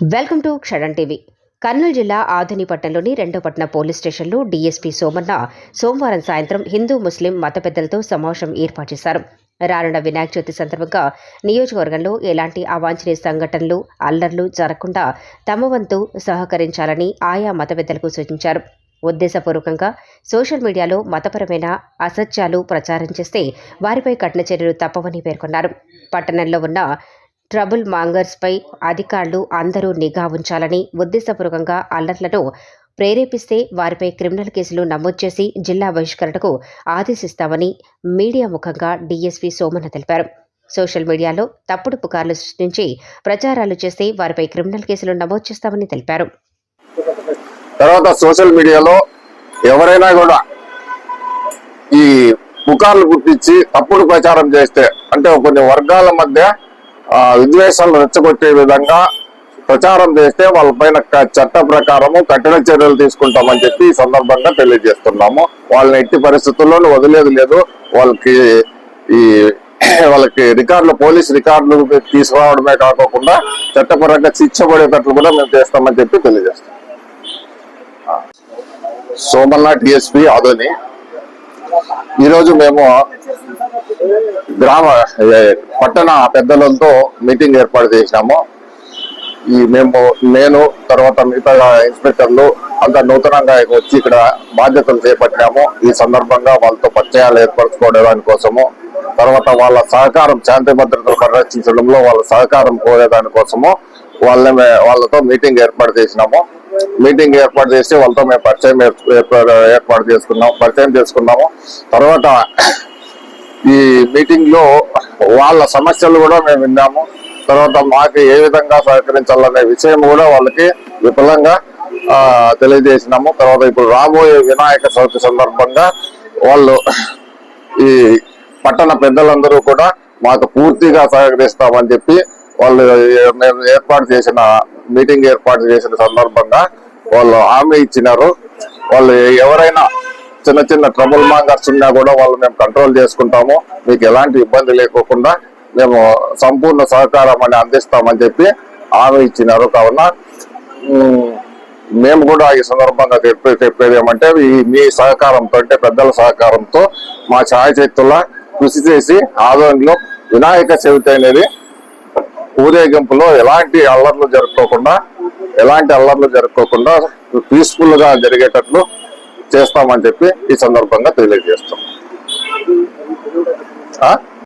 Welcome to క్షణం TV. Kurnool జిల్లా ఆధుని పట్టణంలోని రెండో పట్టణ పోలీస్ స్టేషన్లో డీఎస్పీ సోమన్న సోమవారం సాయంత్రం హిందూ ముస్లిం మత పెద్దలతో సమావేశం ఏర్పాటు చేశారు. రానున్న వినాయక చవితి సందర్భంగా నియోజకవర్గంలో ఎలాంటి అవాంఛనీయ సంఘటనలు, అల్లర్లు జరగకుండా తమ వంతు సహకరించాలని ఆయా మత పెద్దలకు సూచించారు. ఉద్దేశపూర్వకంగా సోషల్ మీడియాలో మతపరమైన అసత్యాలు ప్రచారం చేస్తే వారిపై కఠిన చర్యలు తప్పవని పేర్కొన్నారు. పట్టణంలో ఉన్న ట్రబుల్ మాంగర్స్పై అధికారులు అందరూ నిఘా ఉంచాలని, ఉద్దేశపూర్వకంగా అల్లర్లను ప్రేరేపిస్తే వారిపై క్రిమినల్ కేసులు నమోదు చేసి జిల్లా బహిష్కరణకు ఆదేశిస్తామని మీడియా ముఖంగా డీఎస్పీ సోమన్న తెలిపారు. సోషల్ మీడియాలో తప్పుడు పుకార్లు సృష్టించి ప్రచారాలు చేస్తే వారిపై క్రిమినల్ కేసులు నమోదు చేస్తామని తెలిపారు. తర్వాత సోషల్ మీడియాలో ఎవరైనా కూడా ఈ పుకార్లు గుర్తించి తప్పుడు ప్రచారం చేస్తే, అంటే కొన్ని వర్గాల మధ్య విద్వేషాలు రెచ్చగొట్టే విధంగా ప్రచారం చేస్తే వాళ్ళపైన చట్ట ప్రకారము కఠిన చర్యలు తీసుకుంటామని చెప్పి ఈ సందర్భంగా తెలియజేస్తున్నాము. వాళ్ళని ఎట్టి పరిస్థితుల్లోనూ వదిలేదు లేదు. వాళ్ళకి రికార్డులు, పోలీస్ రికార్డులు తీసుకురావడమే కాకుండా చట్టపరంగా శిక్ష పడేటట్లు కూడా మేము చేస్తామని చెప్పి తెలియజేస్తాం. సోమన్న టిఎస్పీ ఆదోని. ఈరోజు మేము పట్టణ పెద్దలతో మీటింగ్ ఏర్పాటు చేసినాము. నేను తర్వాత మిగతా ఇన్స్పెక్టర్లు అంతా నూతనంగా వచ్చి ఇక్కడ బాధ్యతలు చేపట్టినాము. ఈ సందర్భంగా వాళ్ళతో పరిచయాలు ఏర్పరచుకోవడానికి కోసము, తర్వాత వాళ్ళ సహకారం, శాంతి భద్రతలు పరిరక్షించడంలో వాళ్ళ సహకారం కోరేదాని కోసము వాళ్ళతో మీటింగ్ ఏర్పాటు చేసినాము. మీటింగ్ ఏర్పాటు చేసి వాళ్ళతో మేము పరిచయం చేసుకున్నాము. తర్వాత ఈ మీటింగ్ లో వాళ్ళ సమస్యలు కూడా మేము విన్నాము. తర్వాత మాకు ఏ విధంగా సహకరించాలనే విషయం కూడా వాళ్ళకి విపులంగా తెలియజేసినాము. తర్వాత ఇప్పుడు రాబోయే వినాయక చవితి సందర్భంగా వాళ్ళు ఈ పట్టణ పెద్దలందరూ కూడా మాకు పూర్తిగా సహకరిస్తామని చెప్పి వాళ్ళు మేము మీటింగ్ ఏర్పాటు చేసిన సందర్భంగా వాళ్ళు హామీ ఇచ్చినారు. వాళ్ళు ఎవరైనా చిన్న చిన్న ట్రబుల్ మాంగర్స్ ఉన్నా కూడా వాళ్ళు మేము కంట్రోల్ చేసుకుంటాము, మీకు ఎలాంటి ఇబ్బంది లేకోకుండా మేము సంపూర్ణ సహకారం అని అందిస్తామని చెప్పి హామీ ఇచ్చినారు. కావున మేము కూడా ఈ సందర్భంగా చెప్పేది ఏమంటే, మీ సహకారంతో, అంటే పెద్దల సహకారంతో మా ఛాయశక్తుల కృషి చేసి ఆదోనిలో వినాయక చవితి అనేది ఊరేగింపులో ఎలాంటి అల్లర్లు జరుపుకోకుండా పీస్ఫుల్ గా జరిగేటట్లు చేస్తామని చెప్పి ఈ సందర్భంగా తెలియజేస్తాం.